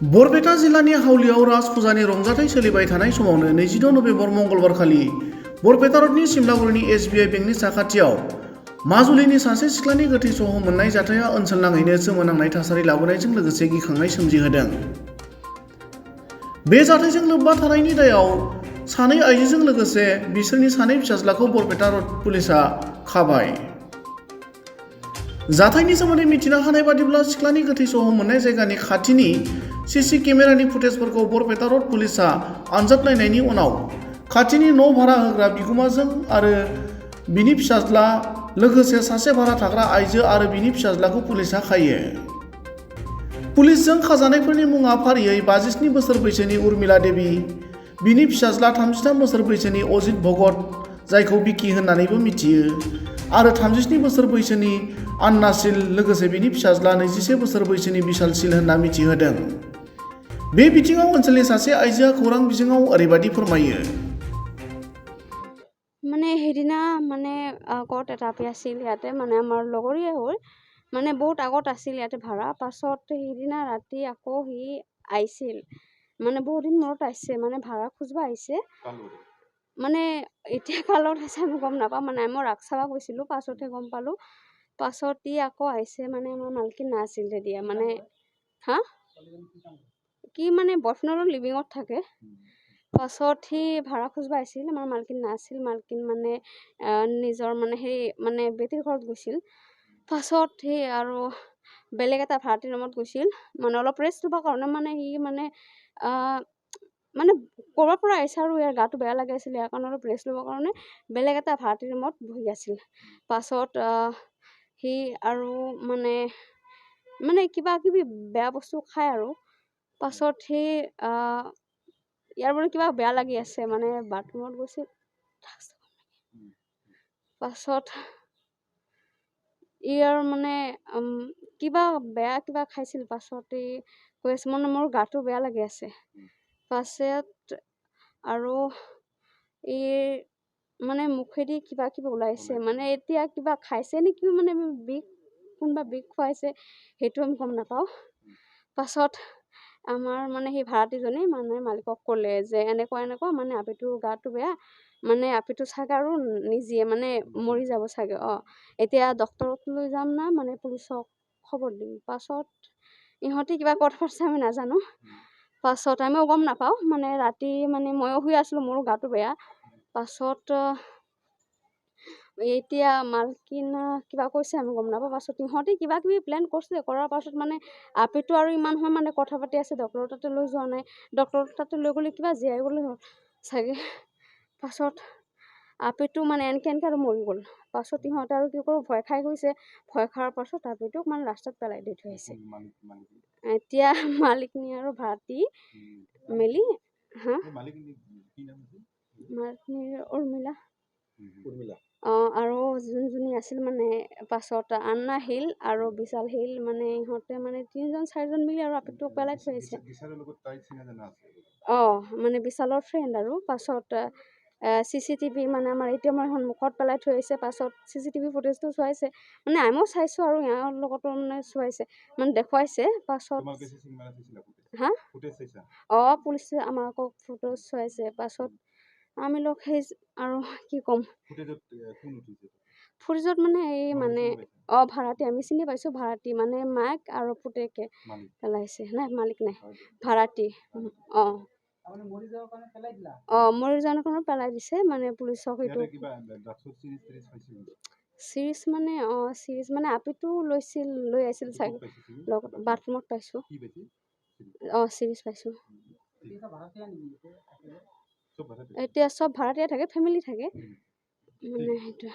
बरपेटा जिल्लानि हावलियाव राज फुजानि रंजाथाइ सोलिबाय थानाय समावनो 26 नभेम्बर मंगलबार खालि बरपेटा रडनि सिमलागुरिनि SBI बेंकनि साखाथियाव माजुलिनि सासे सिख्लानि गोथै सह मोननाय जाथाया ओनसोलनाङैनो सोमोनांनाय थासारि लाबोनायजों लोगोसे गिखांनाय सोमजिहोदों। बे जाथायजों लोब्बा थानायनि दायाव सानै आइजोजों लोगोसे बिसोरनि सानै फिसाज्लाखौ बरपेटा रड पुलिसआ खाबाय। जाथायनि सोमोन्दै मिथिनो हानाय बादिब्ला सिख्लानि गोथै सह मोननाय जायगानि खाथिनि CC केमेरानि फुटेजफोरखौ बरपेटा रड पुलिसआ आनजाद नायनायनि उनाव खाथिनि न' भारा होग्रा बिगुमाजों आरो बिनि फिसाज्ला लोगोसे सासे भारा थाग्रा आइजो आरो बिनि फिसाज्लाखौ पुलिसआ खायो। पुलिसजों खाजानायफोरनि मुङा फारियै 57 बोसोर बैसोनि उर्मिला देवी, बिनि फिसाज्ला 33 बोसोर बैसोनि अजित भगत जायखौ बिकी होननानैबो मिथियो आरो 37 बोसोर बैसोनि आन्ना शील लोगोसे बिनि फिसाज्ला 21 बोसोर बैसोनि बिशाल शील होनना मिथिहोदों। बे बिथिङाव ओनसोलनि सासे आइजोआ खौरां बिजोङाव ओरैबायदि फोरमायो। মানে সেইদিনা মানে আগত এটা আপি আছিল ইয়াতে মানে আমাৰ লগৰীয়া হ'ল মানে বহুত আগত আছিল ইয়াতে ভাড়া পাছত সেইদিনা ৰাতি আকৌ সি আহিছিল মানে বহুত দিন মূৰত আহিছে মানে ভাড়া খুজিব আহিছে মানে এতিয়া কালত আছে আমি গম নাপাওঁ মানে মই ৰাস চাব গৈছিলোঁ পাছতহে গম পালোঁ পাছত ই আকৌ আহিছে মানে আমাৰ মালকিন নাছিল তেতিয়া মানে হা কি মানে বয়ফ্ৰেণ্ডৰ লিভিঙত থাকে পাছত সি ভাড়া খুজিব আহিছিল আমাৰ মালকিন নাছিল মালকিন মানে নিজৰ মানে সেই মানে বেটীৰ ঘৰত গৈছিল পাছত সি আৰু বেলেগ এটা ভাড়াতীৰ ৰুমত গৈছিল মানে অলপ ৰেষ্ট ল'বৰ কাৰণে মানে সি মানে মানে ক'ৰবাৰ পৰা আহিছে আৰু ইয়াৰ গাটো বেয়া লাগি আছিল ইয়াৰ কাৰণে অলপ ৰেষ্ট ল'বৰ কাৰণে বেলেগ এটা ভাড়াতীৰ ৰুমত বহি আছিল পাছত সি আৰু মানে মানে কিবা কিবি বেয়া বস্তু খায় আৰু পাছত সি ইয়াৰ বোলে কিবা বেয়া লাগি আছে মানে বাথৰুমত গৈছিল পাছত ইয়াৰ মানে কিবা বেয়া কিবা খাইছিল পাছত ই কৈ আছে মানে মোৰ গাটো বেয়া লাগি আছে পাছত আৰু ই মানে মুখেদি কিবা কিবা ওলাইছে মানে এতিয়া কিবা খাইছে নেকি মানে বিষ কোনোবা বিষ খুৱাইছে সেইটো আমি গম নাপাওঁ পাছত আমাৰ মানে সেই ভাড়াতীজনী মানে মালিকক ক'লে যে এনেকুৱা মানে আপিটোৰ গাটো বেয়া মানে আপিটো চাগে আৰু নিজে মানে মৰি যাব চাগে এতিয়া ডক্তৰক লৈ যাম না মানে পুলিচক খবৰ দিম পাছত ইহঁতে কিবা কথা পাতিছে আমি নাজানো পাছত আমিও গম নাপাওঁ মানে ৰাতি মানে ময়ো শুই আছিলোঁ মোৰো গাটো বেয়া পাছত এতিয়া মালকিন কিবা কৈছে আমি গম নাপাওঁ পাছত ইহঁতে কিবা কিবি প্লেন কৰিছে কৰাৰ পাছত মানে আপিটো আৰু ইমান সময় মানে কথা পাতি আছে ডক্টৰৰ তাতে লৈ যোৱা নাই ডক্টৰৰ তাতে লৈ গ'লে কিবা জীয়াই গ'লে হ'ল চাগে পাছত আপিটো মানে এনেকৈ আৰু মৰি গ'ল পাছত ইহঁতে আৰু কি কৰোঁ ভয় খাই গৈছে ভয় খোৱাৰ পাছত আপিটোক মানে ৰাস্তাত পেলাই দি থৈ আহিছে এতিয়া মালিকনী আৰু ভাড়াতী মেলি হা মালিকনীৰ উৰ্মিলা আৰু যোনজনী আছিল মানে পাছত আন্না শিল আৰু বিশাল শিল মানে ইহঁতে মানে 3-4জন মিলি আৰু আপিটোক পেলাই থৈ আহিছে মানে বিশালৰ ফ্ৰেণ্ড আৰু পাছত CCTV মানে আমাৰ ATMৰ সন্মুখত পেলাই থৈ আহিছে পাছত CCTV ফুটেজটো চোৱাইছে মানে আমিও চাইছোঁ আৰু ইয়াৰ লগতো মানে চোৱাইছে মানে দেখুৱাইছে পাছত হা পুলিচে আমাক আকৌ ফুটেজ চোৱাইছে পাছত আমি লগ সেই আৰু কি ক'ম ফুটেজত মানে এই মানে ভাড়াতী আমি চিনি পাইছোঁ ভাড়াতী মানে মাক আৰু পুতেকে পেলাইছে নাই মালিক নাই ভাড়াতী মৰি যোৱাৰ কাৰণে পেলাই দিছে মানে পুলিচক সেইটো চিৰিজ মানে আপিটো লৈ আহিছিল চাগে লগত বাথৰুমত পাইছোঁ চিৰিজ পাইছোঁ এতিয়া চব ভাড়াতীয়া থাকে ফেমিলি থাকে মানে সেইটোৱে